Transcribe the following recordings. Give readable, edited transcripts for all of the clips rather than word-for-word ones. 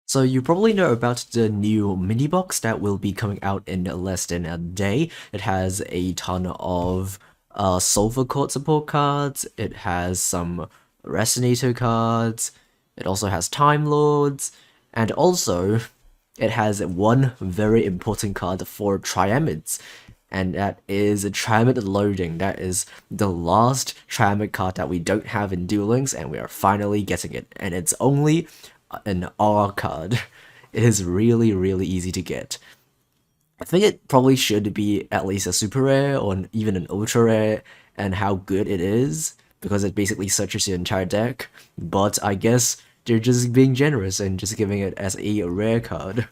So you probably know about the new mini box that will be coming out in less than a day. It has a ton of Solver Court support cards. It has some Resonator cards. It also has Time Lords, and also it has one very important card for Triamids, and that is a Triamid loading. That is the last Triamid card that we don't have in Duel Links, and we are finally getting it. And it's only an R card. It is really, really easy to get. I think it probably should be at least a super rare or even an ultra rare, and how good it is, because it basically searches your entire deck. But I guess they're just being generous and just giving it as a rare card.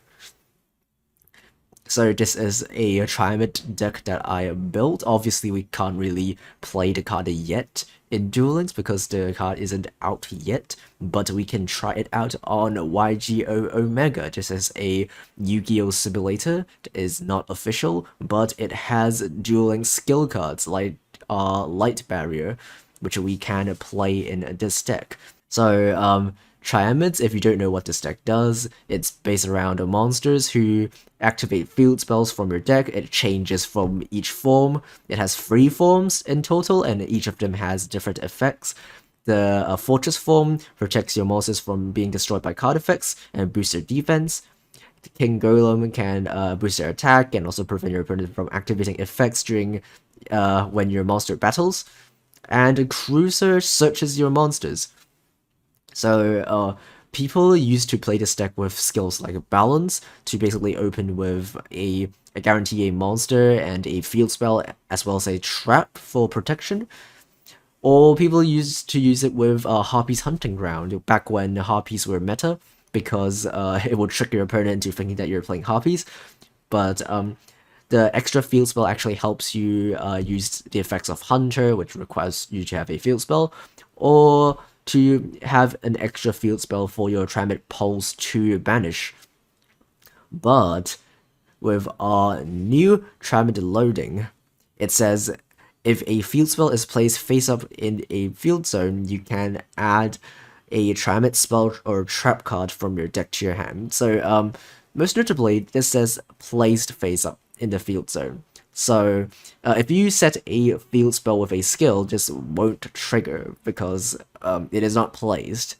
So this is a Triamid deck that I built. Obviously, we can't really play the card yet in Duel Links because the card isn't out yet, but we can try it out on YGO Omega. This is a Yu-Gi-Oh! Simulator. It is not official, but it has Duel Links skill cards like Light Barrier, which we can play in this deck. So, Triamids, if you don't know what this deck does, it's based around monsters who activate field spells from your deck. It changes from each form. It has 3 forms in total, and each of them has different effects. The Fortress form protects your monsters from being destroyed by card effects and boosts their defense. The King Golem can boost their attack and also prevent your opponent from activating effects during when your monster battles. And Cruiser searches your monsters. So people used to play this deck with skills like Balance to basically open with a guarantee a monster and a field spell as well as a trap for protection. Or people used to use it with Harpy's Hunting Ground back when Harpies were meta, because it would trick your opponent into thinking that you're playing Harpies. But the extra field spell actually helps you use the effects of Hunter, which requires you to have a field spell, or to have an extra field spell for your Triamid Pulse to banish. But with our new Triamid loading, it says if a field spell is placed face up in a field zone, you can add a Triamid spell or trap card from your deck to your hand. So most notably, this says placed face up in the field zone. So if you set a field spell with a skill, this won't trigger because it is not placed,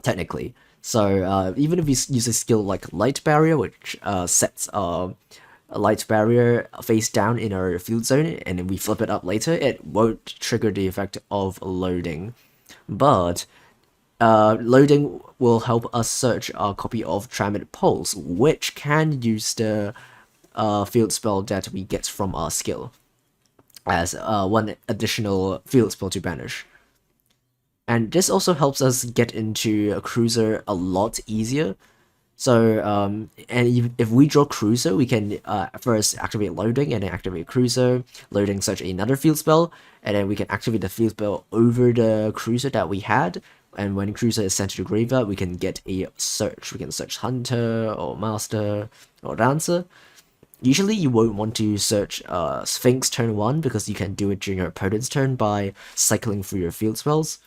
technically. So even if you use a skill like Light Barrier, which sets a Light Barrier face down in our field zone, and then we flip it up later, it won't trigger the effect of loading. But loading will help us search our copy of Triamid Pulse, which can use the field spell that we get from our skill as one additional field spell to banish. And this also helps us get into a Cruiser a lot easier. So, and if we draw Cruiser, we can first activate Loading and then activate Cruiser, Loading search another field spell, and then we can activate the field spell over the Cruiser that we had. And when Cruiser is sent to the graveyard, we can get a search. We can search Hunter or Master or Dancer. Usually you won't want to search Sphinx turn 1 because you can do it during your opponent's turn by cycling through your field spells.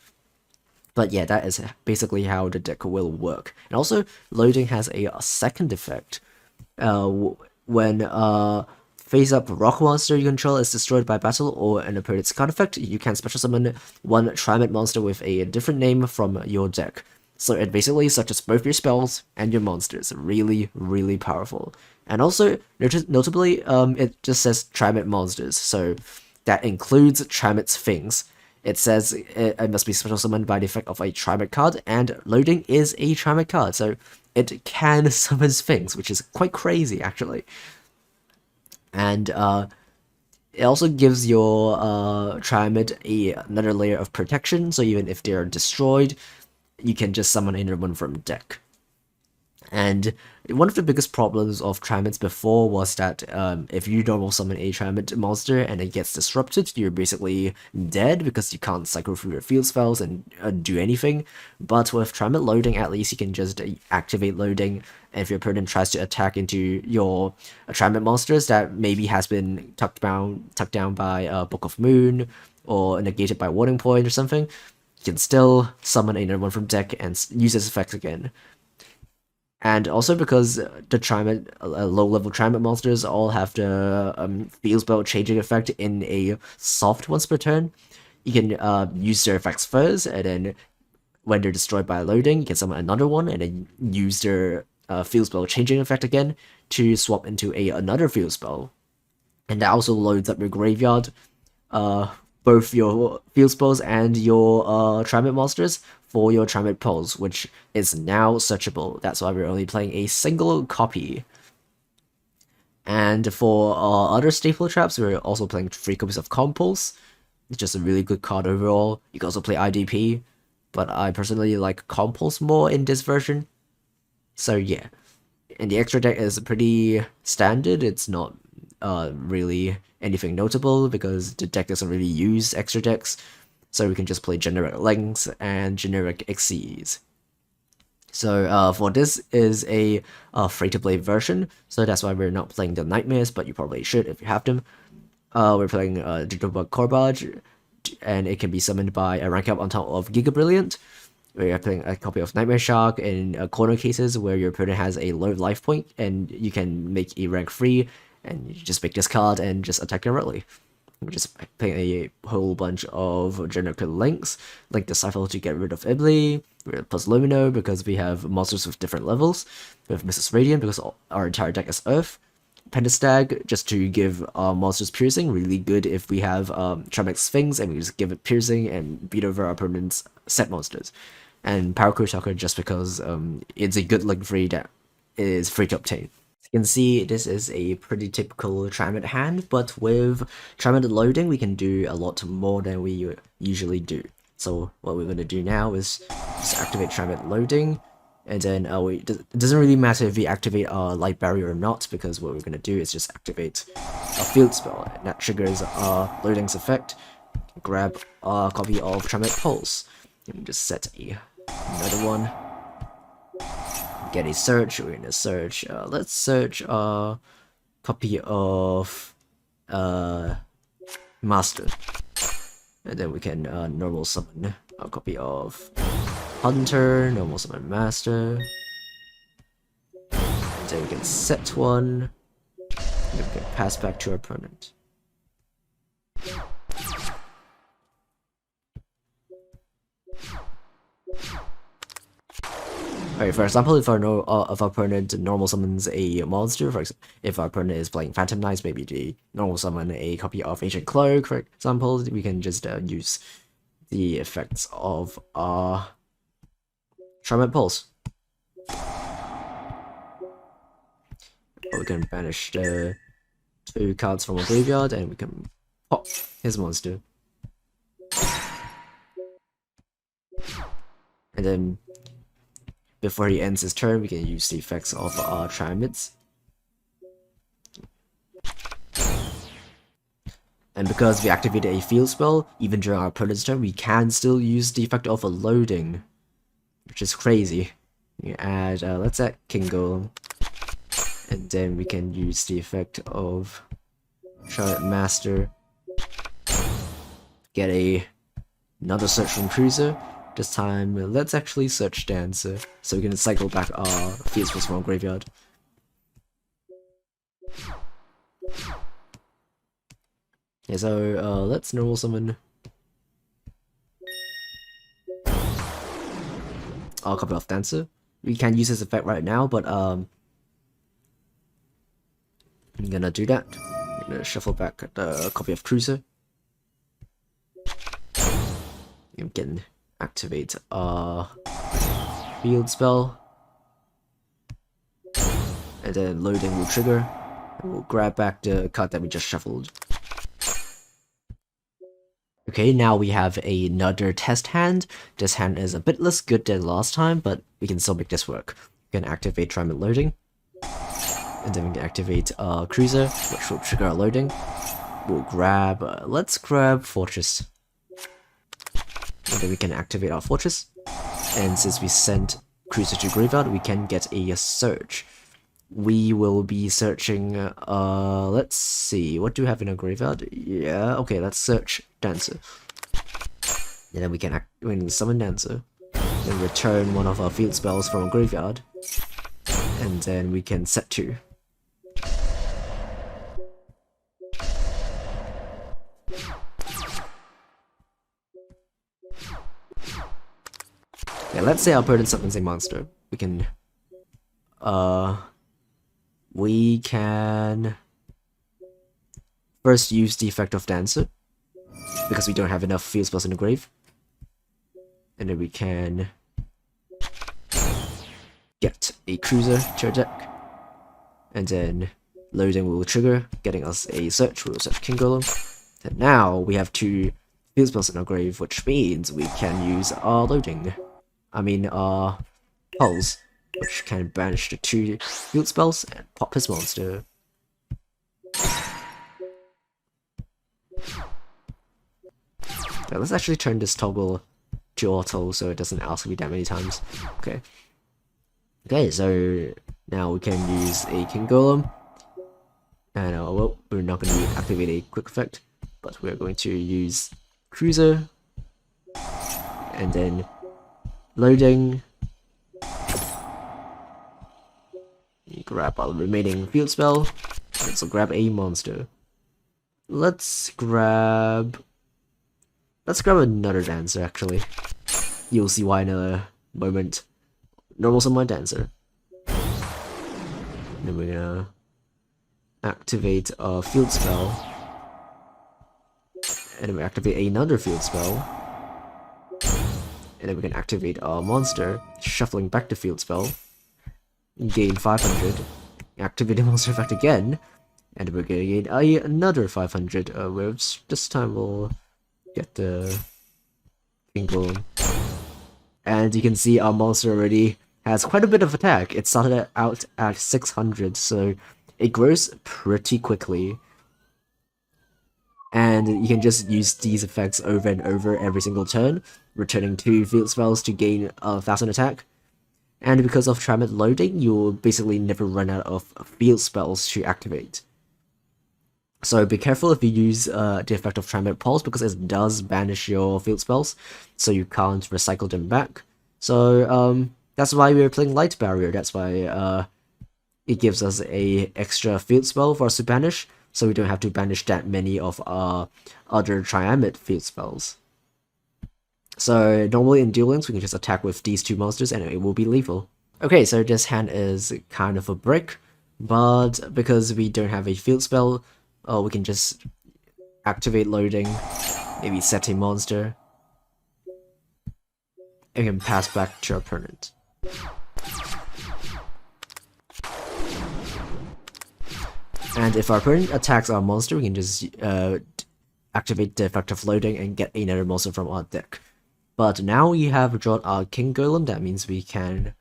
But yeah, that is basically how the deck will work. And also, loading has a second effect. When face-up rock monster you control is destroyed by battle or an opponent's card effect, you can special summon one Triamid monster with a different name from your deck. So it basically searches both your spells and your monsters. Really, really powerful. And also, notably, it just says Triamid monsters, so that includes Triamid Sphinx. It says it must be special summoned by the effect of a Triamid card, and loading is a Triamid card, so it can summon Sphinx, which is quite crazy, actually. And it also gives your Triamid another layer of protection, so even if they're destroyed, you can just summon another one from deck. And one of the biggest problems of Triamids before was that if you normal summon a Triamid monster and it gets disrupted, you're basically dead because you can't cycle through your field spells and do anything. But with Triamid loading, at least you can just activate loading, and if your opponent tries to attack into your Triamid monsters that maybe has been tucked down by Book of Moon or negated by Warning Point or something, you can still summon another one from deck and use its effects again. And also because the Triamid, low-level Triamid monsters all have the field spell changing effect in a soft once per turn, you can use their effects first, and then when they're destroyed by loading, you can summon another one, and then use their field spell changing effect again to swap into another field spell. And that also loads up your graveyard, both your field spells and your Triamid monsters for your Triamid Pulse, which is now searchable. That's why we're only playing a single copy. And for other staple traps, we're also playing 3 copies of Compulse. It's just a really good card overall. You can also play IDP, but I personally like Compulse more in this version. So yeah, and the extra deck is pretty standard. It's not really anything notable because the deck doesn't really use extra decks, so we can just play generic Lynx and generic Xyz. So for this is a free-to-play version, so that's why we're not playing the Nightmares, but you probably should if you have them. We're playing Digital Corbage, and it can be summoned by a rank up on top of Giga Brilliant. We're playing a copy of Nightmare Shark in corner cases where your opponent has a low life point, and you can make a rank 3, and you just pick this card and just attack directly. We're just playing a whole bunch of generic Lynx, Link Disciple to get rid of Ibli, plus Lumino because we have monsters with different levels, we have Mrs. Radiant because our entire deck is Earth, Pentastag just to give monsters piercing, really good if we have Tremec Sphinx and we just give it piercing and beat over our opponent's set monsters. And Power Crew Tucker just because it's a good link free that is free to obtain. As you can see, this is a pretty typical Triamid hand, but with Triamid loading, we can do a lot more than we usually do. So what we're going to do now is just activate Triamid loading, and then it doesn't really matter if we activate our Light Barrier or not, because what we're going to do is just activate a field spell, and that triggers our loading's effect. Grab a copy of Triamid Pulse, and just set another one. Get a search, we're gonna search, let's search a copy of Master. And then we can normal summon a copy of Hunter, normal summon Master. And then we can set one, and then we can pass back to our opponent. Alright, for example, if our opponent normal summons a monster, for example, if our opponent is playing Phantom Knights, maybe they normal summon a copy of Ancient Cloak, for example, we can just use the effects of our Triamid Pulse. Or we can banish the 2 cards from our graveyard, and we can pop his monster. And then before he ends his turn, we can use the effects of our Triamids. And because we activated a field spell, even during our opponent's turn, we can still use the effect of a loading, which is crazy. We add, let's add King Golem, and then we can use the effect of Charlotte Master, get another search from Cruiser. This time, let's actually search Dancer, so we can cycle back our field spells from our graveyard. Yeah, so let's normal summon our copy of Dancer. We can use this effect right now, but I'm gonna do that. I'm gonna shuffle back the copy of Cruiser. We can activate a field spell, and then loading will trigger, and we'll grab back the card that we just shuffled. Okay, now we have another test hand. This hand is a bit less good than last time, but we can still make this work. We can activate Triamid loading, and then we can activate Cruiser, which will trigger our loading. We'll grab, let's grab Fortress. And then we can activate our Fortress, and since we sent Cruiser to graveyard, we can get a search. We will be searching, let's see, what do we have in our graveyard? Yeah, okay, let's search Dancer. And then we can summon Dancer, then return one of our field spells from our graveyard. and then we can set to. Yeah, let's say our opponent summons a monster. We can first use the effect of Dancer, because we don't have enough field spells in the grave. And then we can get a cruiser to our deck. And then loading will trigger, getting us a search. We'll search King Golem. And now we have 2 field spells in our grave, which means we can use our loading. Our pulse, which can banish the 2 field spells and pop his monster. Now let's actually turn this toggle to auto so it doesn't ask me that many times. Okay, so now we can use a King Golem. And well, we're not going to activate a quick effect, but we're going to use Cruiser, and then loading. You grab our remaining field spell. Let's grab a monster. Let's grab another Dancer, actually. You'll see why in a moment. Normal summon Dancer. And then we're gonna activate a field spell. And then we activate another field spell. And then we can activate our monster, shuffling back the field spell. Gain 500. Activate the monster effect again. And we're gonna gain another 500, which this time we'll get the King Golem. And you can see our monster already has quite a bit of attack. It started out at 600, so it grows pretty quickly. And you can just use these effects over and over every single turn, returning 2 field spells to gain 1000 attack. And because of Triamid loading, you'll basically never run out of field spells to activate. So be careful if you use the effect of Triamid Pulse, because it does banish your field spells, so you can't recycle them back. So that's why we're playing Light Barrier. That's why it gives us a extra field spell for us to banish, so we don't have to banish that many of our other Triamid field spells. So normally in Duel Links, we can just attack with these 2 monsters and it will be lethal. Okay, so this hand is kind of a brick, but because we don't have a field spell, we can just activate loading, maybe set a monster, and we can pass back to our opponent. And if our opponent attacks our monster, we can just activate the effect of loading and get another monster from our deck. But now we have drawn our King Golem, that means we can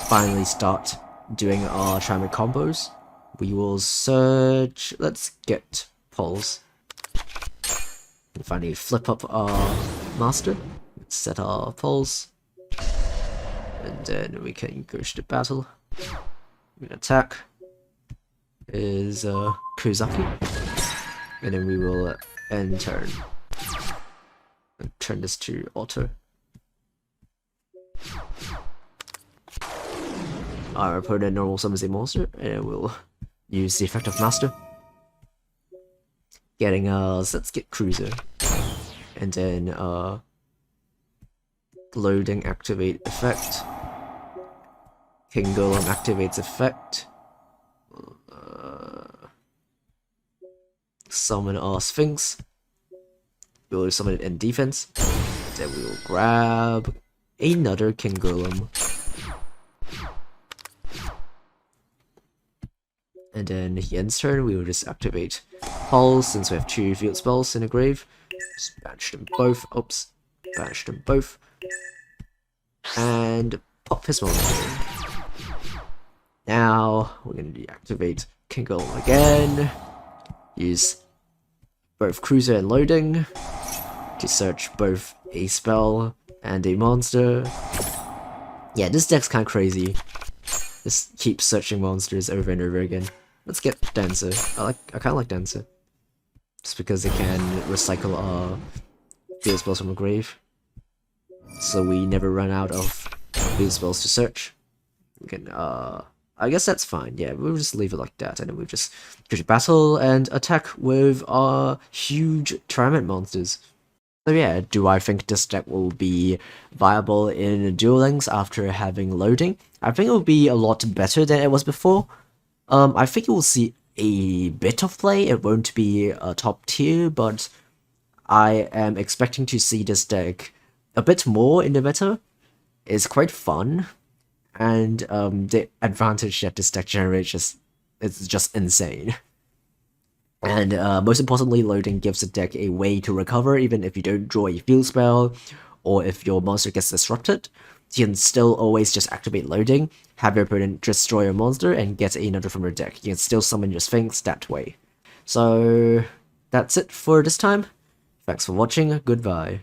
finally start doing our Triamid combos. We will search, let's get Pulse. And finally flip up our master, set our Pulse, and then we can go to battle. We can attack is Kozaki, and then we will end turn. And turn this to auto. Our opponent normal summons a monster, and we'll use the effect of Master. Getting us, let's get Cruiser. And then loading activate effect. King Golem activates effect. Summon our Sphinx. We'll summon it in defense. Then we will grab another King Golem. And then he ends turn, we will just activate Pulse since we have 2 field spells in the grave. Just banish them both. Oops. Banish them both. And pop his monster. Now we're going to deactivate King Golem again. Use both Cruiser and Loading to search both a spell and a monster. Yeah, this deck's kind of crazy. Just keep searching monsters over and over again. Let's get Dancer. I kind of like Dancer, just because it can recycle our field spells from a grave, so we never run out of field spells to search. We can I guess that's fine. Yeah, we'll just leave it like that, and then we'll just go to battle and attack with our huge Triamid monsters. So yeah, do I think this deck will be viable in Duel Links after having loading? I think it will be a lot better than it was before. I think you will see a bit of play. It won't be a top tier, but I am expecting to see this deck a bit more in the meta. It's quite fun, and the advantage that this deck generates is just insane. And most importantly, loading gives the deck a way to recover even if you don't draw a field spell, or if your monster gets disrupted. You can still always just activate loading, have your opponent destroy your monster, and get another from your deck. You can still summon your Sphinx that way. So that's it for this time. Thanks for watching, goodbye.